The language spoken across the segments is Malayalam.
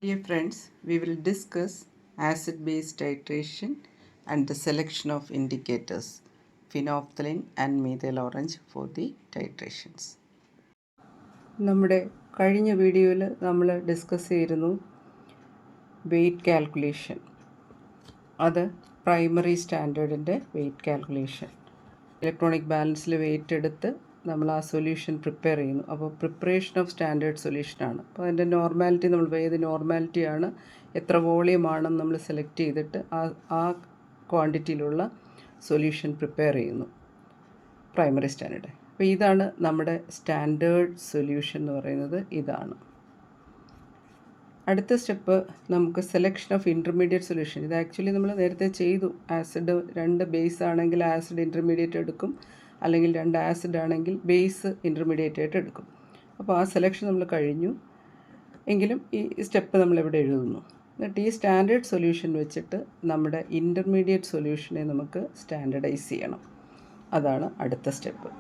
Dear friends, we will discuss acid-base titration and the selection of indicators, phenolphthalein and methyl orange for the titrations. നമ്മുടെ കഴിഞ്ഞ വീഡിയോയിൽ നമ്മൾ ഡിസ്കസ് ചെയ്തിരുന്നു വെയ്റ്റ് കാൽക്കുലേഷൻ. അത് പ്രൈമറി സ്റ്റാൻഡേർഡിൻ്റെ വെയ്റ്റ് കാൽക്കുലേഷൻ. ഇലക്ട്രോണിക് ബാലൻസിൽ വെയ്റ്റ് എടുത്ത് നമ്മൾ ആ സൊല്യൂഷൻ പ്രിപ്പയർ ചെയ്യുന്നു. അപ്പോൾ പ്രിപ്പറേഷൻ ഓഫ് സ്റ്റാൻഡേർഡ് സൊല്യൂഷനാണ്. അപ്പോൾ അതിൻ്റെ നോർമാലിറ്റി നമ്മൾ ഏത് നോർമാലിറ്റിയാണ്, എത്ര വോളിയമാണെന്ന് നമ്മൾ സെലക്ട് ചെയ്തിട്ട് ആ ക്വാണ്ടിറ്റിയിലുള്ള സൊല്യൂഷൻ പ്രിപ്പയർ ചെയ്യുന്നു പ്രൈമറി സ്റ്റാൻഡേർഡ്. അപ്പോൾ ഇതാണ് നമ്മുടെ സ്റ്റാൻഡേർഡ് സൊല്യൂഷൻ എന്ന് പറയുന്നത്. ഇതാണ് അടുത്ത സ്റ്റെപ്പ്. നമുക്ക് സെലക്ഷൻ ഓഫ് ഇൻ്റർമീഡിയറ്റ് സൊല്യൂഷൻ. ഇത് ആക്ച്വലി നമ്മൾ നേരത്തെ ചെയ്തു. ആസിഡ് 2 ബേസ് ആണെങ്കിൽ ആസിഡ് ഇൻ്റർമീഡിയറ്റ് എടുക്കും, അല്ലെങ്കിൽ 2 ആസിഡ് ആണെങ്കിൽ ബേസ് ഇൻ്റർമീഡിയറ്റ് ആയിട്ട് എടുക്കും. അപ്പോൾ ആ സെലക്ഷൻ നമ്മൾ കഴിഞ്ഞു. എങ്കിലും ഈ സ്റ്റെപ്പ് നമ്മളിവിടെ എഴുതുന്നു. എന്നിട്ട് ഈ സ്റ്റാൻഡേർഡ് സൊല്യൂഷൻ വെച്ചിട്ട് നമ്മുടെ ഇൻ്റർമീഡിയറ്റ് സൊല്യൂഷനെ നമുക്ക് സ്റ്റാൻഡർഡൈസ് ചെയ്യണം. അതാണ് അടുത്ത സ്റ്റെപ്പ്.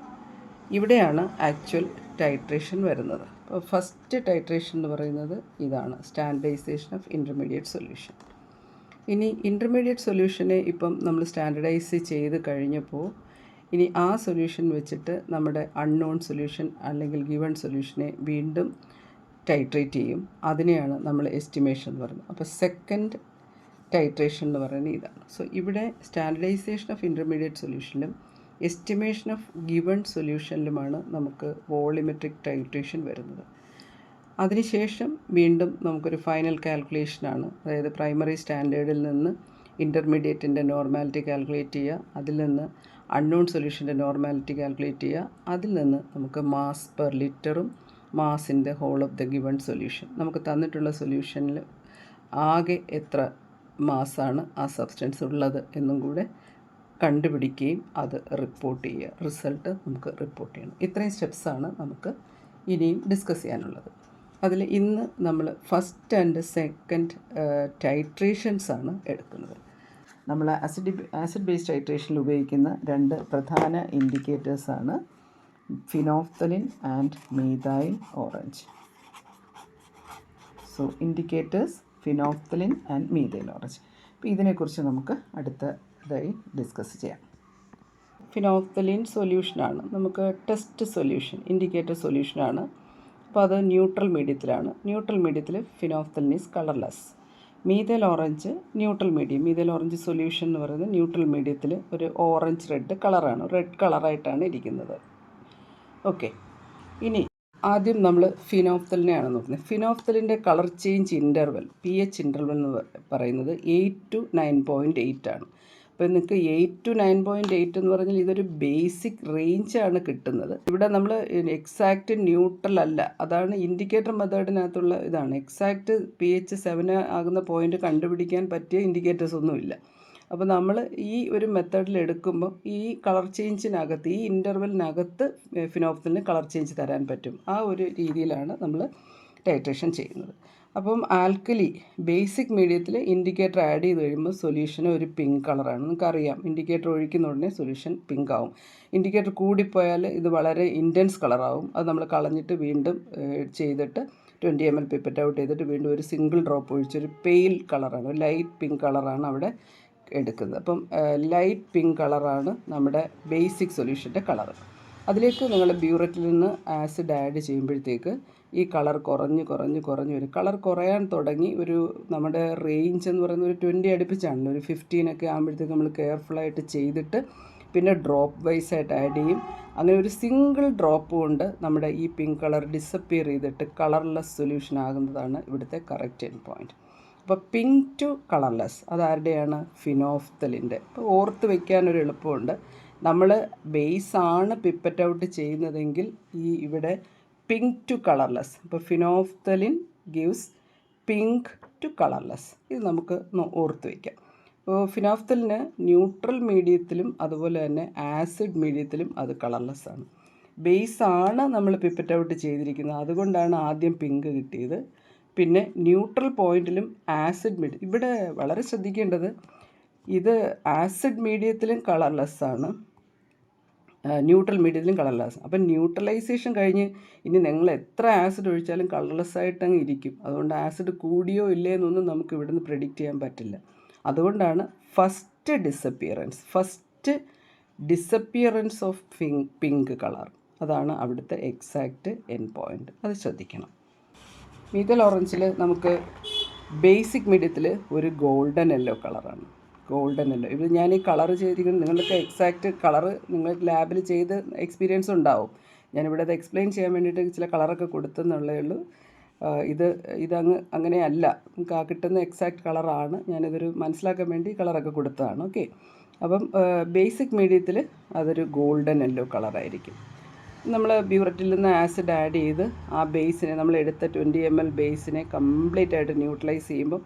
ഇവിടെയാണ് ആക്ച്വൽ ടൈട്രേഷൻ വരുന്നത്. അപ്പോൾ ഫസ്റ്റ് ടൈട്രേഷൻ എന്ന് പറയുന്നത് ഇതാണ്, സ്റ്റാൻഡർഡൈസേഷൻ ഓഫ് ഇൻ്റർമീഡിയറ്റ് സൊല്യൂഷൻ. ഇനി ഇൻ്റർമീഡിയറ്റ് സൊല്യൂഷനെ ഇപ്പം നമ്മൾ സ്റ്റാൻഡർഡൈസ് ചെയ്ത് കഴിഞ്ഞപ്പോൾ ഇനി ആ സൊല്യൂഷൻ വെച്ചിട്ട് നമ്മുടെ അൺനോൺ സൊല്യൂഷൻ അല്ലെങ്കിൽ ഗിവൺ സൊല്യൂഷനെ വീണ്ടും ടൈട്രേറ്റ് ചെയ്യും. അതിനെയാണ് നമ്മൾ എസ്റ്റിമേഷൻ എന്ന് പറയുന്നത്. അപ്പോൾ സെക്കൻഡ് ടൈട്രേഷൻ എന്ന് പറയുന്നത് ഇതാണ്. സോ ഇവിടെ സ്റ്റാൻഡർഡൈസേഷൻ ഓഫ് ഇൻ്റർമീഡിയറ്റ് സൊല്യൂഷനിലും എസ്റ്റിമേഷൻ ഓഫ് ഗിവൺ സൊല്യൂഷനിലുമാണ് നമുക്ക് വോളിമെട്രിക് ടൈട്രേഷൻ വരുന്നത്. അതിനുശേഷം വീണ്ടും നമുക്കൊരു ഫൈനൽ കാൽക്കുലേഷനാണ്. അതായത് പ്രൈമറി സ്റ്റാൻഡേർഡിൽ നിന്ന് ഇൻ്റർമീഡിയറ്റിൻ്റെ നോർമാലിറ്റി കാൽക്കുലേറ്റ് ചെയ്യുക, അതിൽ നിന്ന് അൺനോൺ സൊല്യൂഷൻ്റെ നോർമാലിറ്റി കാൽക്കുലേറ്റ് ചെയ്യുക, അതിൽ നിന്ന് നമുക്ക് മാസ് പെർ ലിറ്ററും mass in the whole of the given solution, നമുക്ക് തന്നിട്ടുള്ള സൊല്യൂഷനിൽ ആകെ എത്ര മാസാണ് ആ സബ്സ്റ്റൻസ് ഉള്ളത് എന്നും കൂടെ കണ്ടുപിടിക്കുകയും അത് റിപ്പോർട്ട് ചെയ്യുക. റിസൾട്ട് നമുക്ക് റിപ്പോർട്ട് ചെയ്യണം. ഇത്രയും സ്റ്റെപ്സാണ് നമുക്ക് ഇനിയും ഡിസ്കസ് ചെയ്യാനുള്ളത്. അതിൽ ഇന്ന് നമ്മൾ ഫസ്റ്റ് ആൻഡ് സെക്കൻഡ് ടൈട്രേഷൻസാണ് എടുക്കുന്നത്. നമ്മൾ ആസിഡ് ബേസ് ടൈട്രേഷനിൽ ഉപയോഗിക്കുന്ന 2 പ്രധാന ഇൻഡിക്കേറ്റേഴ്സാണ് phenolphthalein and methyl orange. So indicators phenolphthalein and methyl orange. അപ്പോൾ ഇതിനെക്കുറിച്ച് നമുക്ക് അടുത്തതായി ഡിസ്കസ് ചെയ്യാം. ഫിനോഫ്തലിൻ സൊല്യൂഷനാണ് നമുക്ക് ടെസ്റ്റ് സൊല്യൂഷൻ, ഇൻഡിക്കേറ്റർ സൊല്യൂഷനാണ്. അപ്പോൾ അത് ന്യൂട്രൽ മീഡിയത്തിലാണ്. ന്യൂട്രൽ മീഡിയത്തിൽ phenolphthalein is colourless. Methyl orange neutral medium. Methyl orange solution എന്ന് പറയുന്നത് ന്യൂട്രൽ മീഡിയത്തിൽ ഒരു ഓറഞ്ച് റെഡ് കളറാണ്, റെഡ് കളറായിട്ടാണ് ഇരിക്കുന്നത്. ഓക്കെ, ഇനി ആദ്യം നമ്മൾ ഫിനോഫ്തലിനെയാണ് നോക്കുന്നത്. ഫിനോഫ്തലിൻ്റെ colour change interval, pH interval എന്ന് പറയുന്നത് 8 to 9.8 ആണ്. അപ്പോൾ നിങ്ങൾക്ക് 8 to 9.8 എന്ന് പറഞ്ഞാൽ ഇതൊരു ബേസിക് റേഞ്ചാണ് കിട്ടുന്നത്. ഇവിടെ നമ്മൾ എക്സാക്റ്റ് ന്യൂട്രൽ അല്ല, അതാണ് ഇൻഡിക്കേറ്റർ മെത്തേഡിനകത്തുള്ള ഇതാണ്. എക്സാക്റ്റ് pH 7 ആകുന്ന പോയിൻ്റ് കണ്ടുപിടിക്കാൻ പറ്റിയ ഇൻഡിക്കേറ്റേഴ്സ് ഒന്നുമില്ല. അപ്പോൾ നമ്മൾ ഈ ഒരു മെത്തേഡിൽ എടുക്കുമ്പോൾ ഈ കളർ ചേഞ്ചിനകത്ത്, ഈ ഇൻ്റർവെലിനകത്ത് ഫിനോഫ്തലിന് കളർ ചേഞ്ച് തരാൻ പറ്റും. ആ ഒരു രീതിയിലാണ് നമ്മൾ ടൈട്രേഷൻ ചെയ്യുന്നത്. അപ്പം ആൽക്കലി ബേസിക് മീഡിയത്തിൽ ഇൻഡിക്കേറ്റർ ആഡ് ചെയ്ത് കഴിയുമ്പോൾ സൊല്യൂഷന് ഒരു പിങ്ക് കളറാണ്. നിങ്ങൾക്കറിയാം, ഇൻഡിക്കേറ്റർ ഒഴിക്കുന്ന ഉടനെ സൊല്യൂഷൻ പിങ്ക് ആവും. ഇൻഡിക്കേറ്റർ കൂടിപ്പോയാൽ ഇത് വളരെ ഇൻറ്റൻസ് കളറാവും. അത് നമ്മൾ കളഞ്ഞിട്ട് വീണ്ടും ചെയ്തിട്ട് 20 ml പിപ്പറ്റ് ഔട്ട് ചെയ്തിട്ട് വീണ്ടും ഒരു സിംഗിൾ ഡ്രോപ്പ് ഒഴിച്ചൊരു പെയിൽ കളറാണ്, ഒരു ലൈറ്റ് പിങ്ക് കളറാണ് അവിടെ എടുക്കുന്നത്. അപ്പം ലൈറ്റ് പിങ്ക് കളറാണ് നമ്മുടെ ബേസിക് സൊല്യൂഷൻ്റെ കളർ. അതിലേക്ക് നിങ്ങൾ ബ്യൂററ്റിൽ നിന്ന് ആസിഡ് ആഡ് ചെയ്യുമ്പോഴത്തേക്ക് ഈ കളർ കുറഞ്ഞ് വരും. കളർ കുറയാൻ തുടങ്ങി ഒരു നമ്മുടെ റേഞ്ച് എന്ന് പറയുന്നത് ഒരു 20 അടുപ്പിച്ചാണല്ലോ, ഒരു 15 ഒക്കെ ആകുമ്പോഴത്തേക്ക് നമ്മൾ കെയർഫുള്ളായിട്ട് ചെയ്തിട്ട് പിന്നെ ഡ്രോപ്പ് വൈസ് ആയിട്ട് ആഡ് ചെയ്യും. അങ്ങനെ ഒരു സിംഗിൾ ഡ്രോപ്പ് കൊണ്ട് നമ്മുടെ ഈ പിങ്ക് കളർ ഡിസപ്പിയർ ചെയ്തിട്ട് കളർലെസ് സൊല്യൂഷൻ ആകുന്നതാണ് ഇവിടുത്തെ കറക്റ്റ് എൻഡ് പോയിൻറ്റ്. അപ്പോൾ പിങ്ക് ടു കളർലെസ് അതാരുടെയാണ്? ഫിനോഫ്തലിൻ്റെ. അപ്പോൾ ഓർത്ത് വയ്ക്കാനൊരു എളുപ്പമുണ്ട്. നമ്മൾ ബേസാണ് പിപ്പറ്റ് ഔട്ട് ചെയ്യുന്നതെങ്കിൽ ഈ ഇവിടെ പിങ്ക് ടു കളർലെസ്. അപ്പോൾ phenolphthalein gives pink to colourless. ഇത് നമുക്ക് ഓർത്ത് വയ്ക്കാം. അപ്പോൾ ഫിനോഫ്തലിന് ന്യൂട്രൽ മീഡിയത്തിലും അതുപോലെ തന്നെ ആസിഡ് മീഡിയത്തിലും അത് കളർലെസ് ആണ്. ബേസാണ് നമ്മൾ പിപ്പറ്റ് ഔട്ട് ചെയ്തിരിക്കുന്നത്, അതുകൊണ്ടാണ് ആദ്യം പിങ്ക് കിട്ടിയത്. പിന്നെ ന്യൂട്രൽ പോയിൻറ്റിലും ആസിഡ് മീഡിയം, ഇവിടെ വളരെ ശ്രദ്ധിക്കേണ്ടത് ഇത് ആസിഡ് മീഡിയത്തിലും കളർലെസ് ആണ്, ന്യൂട്രൽ മീഡിയത്തിലും കളർലെസ്. അപ്പം ന്യൂട്രലൈസേഷൻ കഴിഞ്ഞ് ഇനി നിങ്ങൾ എത്ര ആസിഡ് ഒഴിച്ചാലും കളർലെസ് ആയിട്ടങ്ങ് ഇരിക്കും. അതുകൊണ്ട് ആസിഡ് കൂടിയോ ഇല്ലേ എന്നൊന്നും നമുക്ക് ഇവിടുന്ന് പ്രെഡിക്റ്റ് ചെയ്യാൻ പറ്റില്ല. അതുകൊണ്ടാണ് first disappearance of pink colour. അതാണ് അവിടുത്തെ എക്സാക്റ്റ് എൻഡ് പോയിൻ്റ്. അത് ശ്രദ്ധിക്കണം. മീഥൈൽ ഓറഞ്ചിൽ നമുക്ക് ബേസിക് മീഡിയത്തിൽ ഒരു ഗോൾഡൻ യെല്ലോ കളറാണ്. ഗോൾഡൻ യെല്ലോ ഇത് ഞാൻ ഈ കളർ ചെയ്തിരിക്കുന്നത് നിങ്ങൾക്ക് എക്സാക്റ്റ് കളറ് നിങ്ങൾ ലാബിൽ ചെയ്ത് എക്സ്പീരിയൻസ് ഉണ്ടാവും. ഞാനിവിടെ അത് എക്സ്പ്ലെയിൻ ചെയ്യാൻ വേണ്ടിയിട്ട് ചില കളറൊക്കെ കൊടുത്തെന്നുള്ളേ ഉള്ളൂ. അങ്ങനെയല്ല, നമുക്ക് ആ കിട്ടുന്ന എക്സാക്റ്റ് കളറാണ്. ഞാനിതൊരു മനസ്സിലാക്കാൻ വേണ്ടി കളറൊക്കെ കൊടുത്തതാണ്. ഓക്കെ, അപ്പം ബേസിക് മീഡിയത്തിൽ അതൊരു ഗോൾഡൻ യെല്ലോ കളറായിരിക്കും. നമ്മൾ ബ്യൂററ്റിൽ നിന്ന് ആസിഡ് ആഡ് ചെയ്ത് ആ ബേസിനെ നമ്മൾ എടുത്ത 20 ml ബേസിനെ കംപ്ലീറ്റ് ആയിട്ട് ന്യൂട്രലൈസ് ചെയ്യുമ്പോൾ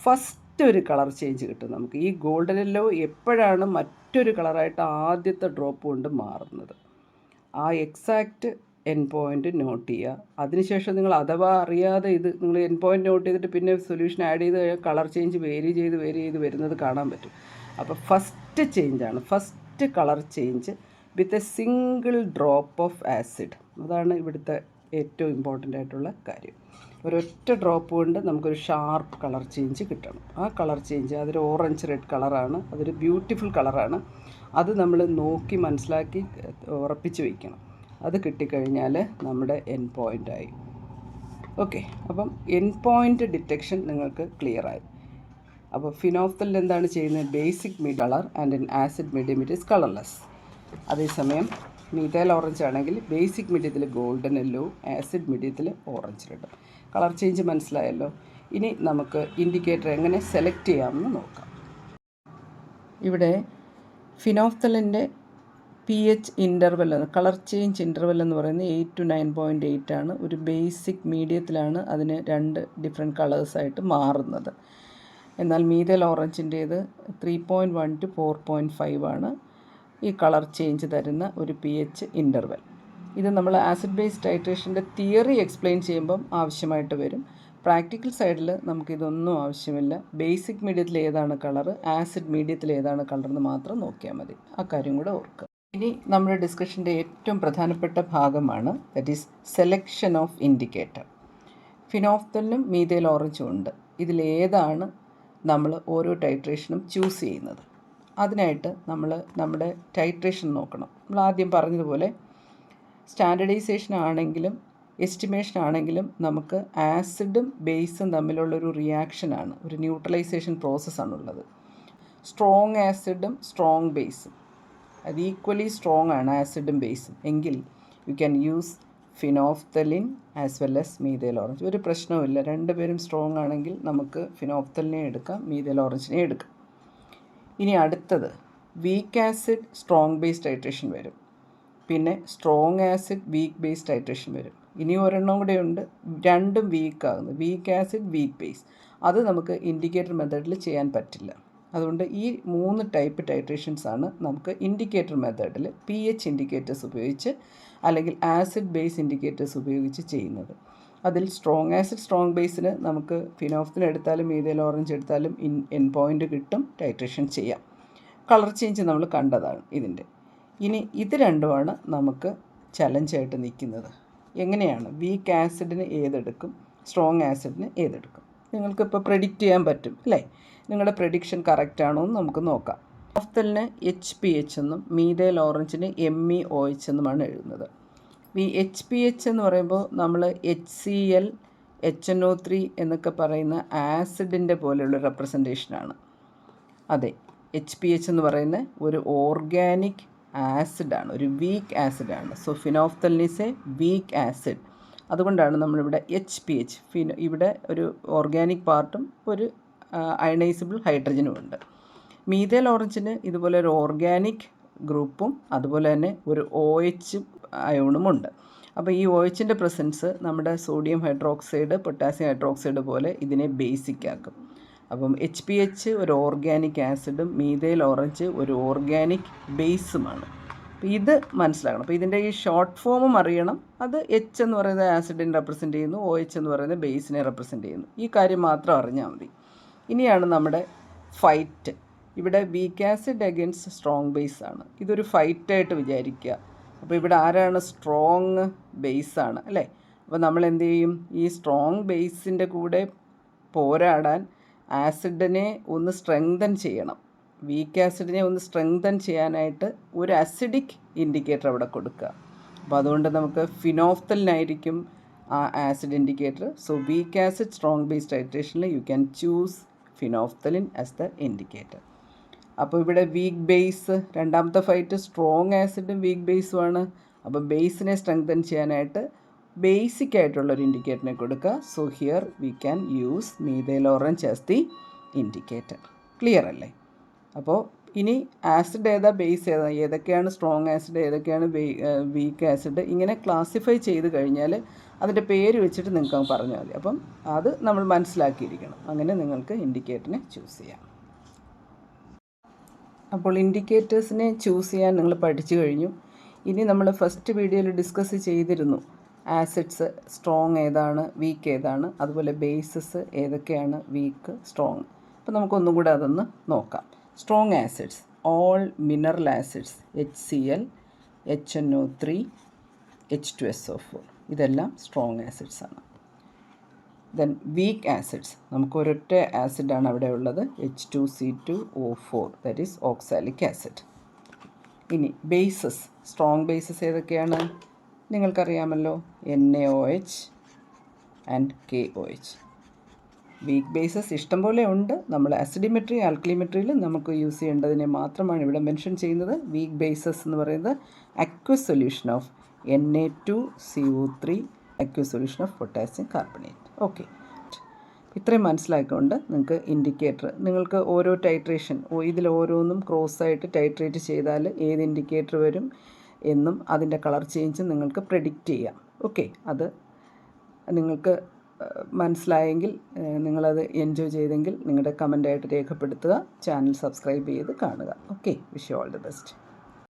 ഫസ്റ്റ് ഒരു കളർ ചേഞ്ച് കിട്ടും നമുക്ക്. ഈ ഗോൾഡൻ യെല്ലോ എപ്പോഴാണ് മറ്റൊരു കളറായിട്ട് ആദ്യത്തെ ഡ്രോപ്പ് കൊണ്ട് മാറുന്നത്. ആ എക്സാക്റ്റ് എൻഡ് പോയിൻ്റ് നോട്ട് ചെയ്യുക. അതിനുശേഷം നിങ്ങൾ അഥവാ അറിയാതെ ഇത് നിങ്ങൾ എൻഡ് പോയിൻ്റ് നോട്ട് ചെയ്തിട്ട് പിന്നെ സൊല്യൂഷൻ ആഡ് ചെയ്ത് കളർ ചേഞ്ച് വേരി ചെയ്ത് വരുന്നത് കാണാൻ പറ്റും. അപ്പോൾ ഫസ്റ്റ് ചേഞ്ചാണ്, first colour change with a single drop of acid. അതാണ് ഇവിടുത്തെ ഏറ്റവും ഇമ്പോർട്ടൻ്റ് ആയിട്ടുള്ള കാര്യം. ഒരൊറ്റ ഡ്രോപ്പ് കൊണ്ട് നമുക്കൊരു ഷാർപ്പ് കളർ ചേഞ്ച് കിട്ടണം. ആ കളർ ചേഞ്ച് അതൊരു ഓറഞ്ച് റെഡ് കളറാണ്, അതൊരു ബ്യൂട്ടിഫുൾ കളറാണ്. അത് നമ്മൾ നോക്കി മനസ്സിലാക്കി ഉറപ്പിച്ച് വയ്ക്കണം. അത് കിട്ടിക്കഴിഞ്ഞാൽ നമ്മുടെ എൻഡ് പോയിൻ്റായി. ഓക്കെ, അപ്പം എൻഡ് പോയിൻ്റ് ഡിറ്റക്ഷൻ നിങ്ങൾക്ക് ക്ലിയറായി. അപ്പോൾ ഫിനോഫ്തലിൽ എന്താണ് ചെയ്യുന്നത്? Basic colour and in acid medium it is colourless. അതേസമയം മീഥൈൽ ഓറഞ്ച് ആണെങ്കിൽ ബേസിക് മീഡിയത്തിൽ ഗോൾഡൻ യെല്ലോ, ആസിഡ് മീഡിയത്തിൽ ഓറഞ്ച് റെഡ്. കളർ ചേഞ്ച് മനസ്സിലായല്ലോ. ഇനി നമുക്ക് ഇൻഡിക്കേറ്റർ എങ്ങനെ സെലക്ട് ചെയ്യാമെന്ന് നോക്കാം. ഇവിടെ ഫിനോഫ്തലിൻ്റെ pH interval, colour change interval എന്ന് പറയുന്നത് 8 to 9.8 ആണ്. ഒരു ബേസിക് മീഡിയത്തിലാണ് അതിന് 2 ഡിഫറെൻറ്റ് കളേഴ്സായിട്ട് മാറുന്നത്. എന്നാൽ മീഥൈൽ ഓറഞ്ചിൻ്റേത് 3.1 to 4.5 ആണ് ഈ കളർ ചേഞ്ച് തരുന്ന ഒരു pH ഇൻ്റർവെൽ. ഇത് നമ്മൾ ആസിഡ് ബേസ് ടൈട്രേഷൻ്റെ തിയറി എക്സ്പ്ലെയിൻ ചെയ്യുമ്പം ആവശ്യമായിട്ട് വരും. പ്രാക്ടിക്കൽ സൈഡിൽ നമുക്കിതൊന്നും ആവശ്യമില്ല. ബേസിക് മീഡിയത്തിൽ ഏതാണ് കളർ, ആസിഡ് മീഡിയത്തിൽ ഏതാണ് കളർ എന്ന് മാത്രം നോക്കിയാൽ മതി. ആ കാര്യം കൂടെ ഓർക്കുക. ഇനി നമ്മുടെ ഡിസ്കഷൻ്റെ ഏറ്റവും പ്രധാനപ്പെട്ട ഭാഗമാണ്, that is selection of indicator. ഫിനോഫ്തലിനും മീഥൈൽ ഓറഞ്ചും ഉണ്ട്. ഇതിലേതാണ് നമ്മൾ ഓരോ ടൈട്രേഷനും ചൂസ് ചെയ്യുന്നത്? അതിനായിട്ട് നമ്മൾ നമ്മുടെ ടൈട്രേഷൻ നോക്കണം. നമ്മൾ ആദ്യം പറഞ്ഞതുപോലെ സ്റ്റാൻഡർഡൈസേഷൻ ആണെങ്കിലും എസ്റ്റിമേഷൻ ആണെങ്കിലും നമുക്ക് ആസിഡും ബേസും തമ്മിലുള്ളൊരു റിയാക്ഷനാണ്, ഒരു ന്യൂട്രലൈസേഷൻ പ്രോസസ്സാണുള്ളത്. സ്ട്രോങ് ആസിഡും സ്ട്രോങ് ബേസും, അത് ഈക്വലി സ്ട്രോങ് ആണ് ആസിഡും ബേസും എങ്കിൽ you can use phenolphthalein as well as methyl orange. ഒരു പ്രശ്നവുമില്ല. രണ്ടുപേരും സ്ട്രോങ് ആണെങ്കിൽ നമുക്ക് ഫിനോഫ്തലിനെ എടുക്കാം, മീഥൈൽ ഓറഞ്ചിനെ എടുക്കാം. ഇനി അടുത്തത് week acid strong base titration വരും, പിന്നെ strong acid weak base titration വരും. ഇനി ഒരെണ്ണം കൂടെ ഉണ്ട്, രണ്ടും വീക്കാകുന്നത്, വീക്ക് ആസിഡ് വീക്ക് ബേസ്. അത് നമുക്ക് ഇൻഡിക്കേറ്റർ മെത്തേഡിൽ ചെയ്യാൻ പറ്റില്ല. അതുകൊണ്ട് ഈ 3 ടൈപ്പ് ടൈട്രേഷൻസാണ് നമുക്ക് ഇൻഡിക്കേറ്റർ മെത്തേഡിൽ pH ഇൻഡിക്കേറ്റേഴ്സ് ഉപയോഗിച്ച് അല്ലെങ്കിൽ ആസിഡ് ബേസ് ഇൻഡിക്കേറ്റേഴ്സ് ഉപയോഗിച്ച് ചെയ്യുന്നത്. അതിൽ സ്ട്രോങ് ആസിഡ് സ്ട്രോങ് ബേസിന് നമുക്ക് ഫിനോഫ്തലിൻ എടുത്താലും മീഥൈൽ ഓറഞ്ച് എടുത്താലും എൻഡ് പോയിൻ്റ് കിട്ടും, ടൈട്രേഷൻ ചെയ്യാം. കളർ ചേഞ്ച് നമ്മൾ കണ്ടതാണ് ഇതിൻ്റെ. ഇനി ഇത് രണ്ടുമാണ് നമുക്ക് ചലഞ്ചായിട്ട് നിൽക്കുന്നത്. എങ്ങനെയാണ് വീക്ക് ആസിഡിന് ഏതെടുക്കും, സ്ട്രോങ് ആസിഡിന് ഏതെടുക്കും? നിങ്ങൾക്കിപ്പോൾ പ്രെഡിക്റ്റ് ചെയ്യാൻ പറ്റും അല്ലേ? നിങ്ങളുടെ പ്രെഡിക്ഷൻ കറക്റ്റ് ആണോ എന്ന് നമുക്ക് നോക്കാം. ഫിനോഫ്തലിന് HPH എന്നും മീഥൈൽ ഓറഞ്ചിന് MEOH എന്നുമാണ് എഴുതുന്നത്. ഈ HPH എന്ന് പറയുമ്പോൾ നമ്മൾ HCl HNO3 എന്നൊക്കെ പറയുന്ന ആസിഡിൻ്റെ പോലെയുള്ള റെപ്രസെൻറ്റേഷനാണ്. അതെ, HPH എന്ന് പറയുന്ന ഒരു ഓർഗാനിക് ആസിഡാണ്, ഒരു വീക്ക് ആസിഡാണ്. So phenolphthalein is a weak acid. അതുകൊണ്ടാണ് നമ്മളിവിടെ HPH, ഇവിടെ ഒരു ഓർഗാനിക് പാർട്ടും ഒരു അയണൈസബിൾ ഹൈഡ്രജനും ഉണ്ട്. മീഥൈൽ ഓറഞ്ചിന് ഇതുപോലെ ഒരു ഓർഗാനിക് ഗ്രൂപ്പും അതുപോലെ തന്നെ ഒരു OH അയോണുമുണ്ട്. അപ്പോൾ ഈ OHൻ്റെ പ്രസൻസ് നമ്മുടെ സോഡിയം ഹൈഡ്രോക്സൈഡ് പൊട്ടാസ്യം ഹൈഡ്രോക്സൈഡ് പോലെ ഇതിനെ ബേസിക് ആക്കും. അപ്പം HPH ഒരു ഓർഗാനിക് ആസിഡും മീഥൈൽ ഓറഞ്ച് ഒരു ഓർഗാനിക് ബേസുമാണ്. അപ്പോൾ ഇത് മനസ്സിലാക്കണം. അപ്പോൾ ഇതിൻ്റെ ഈ ഷോർട്ട് ഫോമും അറിയണം. അത് H എന്ന് പറയുന്നത് ആസിഡിനെ റെപ്രസെൻറ്റ് ചെയ്യുന്നു, OH എന്ന് പറയുന്നത് ബേസിനെ റെപ്രസെൻറ്റ് ചെയ്യുന്നു. ഈ കാര്യം മാത്രം അറിഞ്ഞാൽ മതി. ഇനിയാണ് നമ്മുടെ ഫൈറ്റ്. ഇവിടെ weak acid against strong base ആണ്. ഇതൊരു ഫൈറ്റായിട്ട് വിചാരിക്കുക. അപ്പോൾ ഇവിടെ ആരാണ് സ്ട്രോങ് ബേസാണ് അല്ലേ. അപ്പോൾ നമ്മൾ എന്ത് ചെയ്യും, ഈ സ്ട്രോങ് ബേസിൻ്റെ കൂടെ പോരാടാൻ ആസിഡിനെ ഒന്ന് സ്ട്രെങ്തൻ ചെയ്യണം. വീക്ക് ആസിഡിനെ ഒന്ന് സ്ട്രെങ്തൻ ചെയ്യാനായിട്ട് ഒരു അസിഡിക് ഇൻഡിക്കേറ്റർ അവിടെ കൊടുക്കുക. അപ്പോൾ അതുകൊണ്ട് നമുക്ക് ഫിനോഫ്തലിനായിരിക്കും ആ acid indicator. So weak acid strong base ടൈട്രേഷനിൽ you can choose phenolphthalein as the indicator. അപ്പോൾ ഇവിടെ വീക്ക് ബേസ്, രണ്ടാമത്തെ ഫൈറ്റ് സ്ട്രോങ് ആസിഡും വീക്ക് ബേസുമാണ്. അപ്പോൾ ബേസിനെ സ്ട്രെങ്തൻ ചെയ്യാനായിട്ട് ബേസിക് ആയിട്ടുള്ളൊരു ഇൻഡിക്കേറ്ററിനെ കൊടുക്കുക. So here we can use methyl orange as the indicator. Clear അല്ലേ? അപ്പോൾ ഇനി ആസിഡ് ഏതാ ബേസ് ഏതാ, ഏതൊക്കെയാണ് സ്ട്രോങ് ആസിഡ്, ഏതൊക്കെയാണ് വീക്ക് ആസിഡ്, ഇങ്ങനെ ക്ലാസിഫൈ ചെയ്ത് കഴിഞ്ഞാൽ അതിൻ്റെ പേര് വെച്ചിട്ട് നിങ്ങൾക്ക് പറഞ്ഞാൽ മതി. അപ്പം അത് നമ്മൾ മനസ്സിലാക്കിയിരിക്കണം. അങ്ങനെ നിങ്ങൾക്ക് ഇൻഡിക്കേറ്ററിനെ ചൂസ് ചെയ്യാം. അപ്പോൾ ഇൻഡിക്കേറ്റേഴ്സിനെ ചൂസ് ചെയ്യാൻ നിങ്ങൾ പഠിച്ചു കഴിഞ്ഞു. ഇനി നമ്മൾ ഫസ്റ്റ് വീഡിയോയിൽ ഡിസ്കസ് ചെയ്തിരുന്നു ആസിഡ്സ് സ്ട്രോങ് ഏതാണ്, വീക്ക് ഏതാണ്, അതുപോലെ ബേസസ് ഏതൊക്കെയാണ്, വീക്ക്, സ്ട്രോങ്. അപ്പോൾ നമുക്കൊന്നും കൂടെ അതൊന്ന് നോക്കാം. Strong acids all mineral acids HCl, HNO3, H2SO4 ഇതെല്ലാം സ്ട്രോങ് ആസിഡ്സ് ആണ്. ദെൻ വീക്ക് ആസിഡ്സ്, നമുക്ക് ഒരൊറ്റ ആസിഡാണ് അവിടെ ഉള്ളത്, H2C2O4 that is oxalic acid. ഇനി ബേസസ്, സ്ട്രോങ് ബേസസ് ഏതൊക്കെയാണ് നിങ്ങൾക്കറിയാമല്ലോ, NaOH and KOH. Weak bases ഇഷ്ടംപോലെ ഉണ്ട്. നമ്മൾ അസിഡിമെട്രി ആൽക്കലിമെട്രിയിൽ നമുക്ക് യൂസ് ചെയ്യേണ്ടതിനെ മാത്രമാണ് ഇവിടെ മെൻഷൻ ചെയ്യുന്നത്. വീക്ക് ബേസസ് എന്ന് പറയുന്നത് aqueous solution of Na2CO3, aqueous solution of potassium carbonate. Okay, ഇത്രയും മനസ്സിലാക്കിക്കൊണ്ട് നിങ്ങൾക്ക് ഇൻഡിക്കേറ്റർ, നിങ്ങൾക്ക് ഓരോ ടൈട്രേഷൻ ഇതിൽ ഓരോന്നും ക്രോസ്സായിട്ട് ടൈട്രേറ്റ് ചെയ്താൽ ഏത് ഇൻഡിക്കേറ്റർ വരും എന്നും അതിൻ്റെ കളർ ചേഞ്ച് നിങ്ങൾക്ക് പ്രെഡിക്റ്റ് ചെയ്യാം. ഓക്കെ, അത് നിങ്ങൾക്ക് മനസ്സിലായെങ്കിൽ, നിങ്ങളത് എൻജോയ് ചെയ്തെങ്കിൽ നിങ്ങളുടെ കമൻ്റായിട്ട് രേഖപ്പെടുത്തുക. ചാനൽ സബ്സ്ക്രൈബ് ചെയ്ത് കാണുക. Okay, wish you all the best.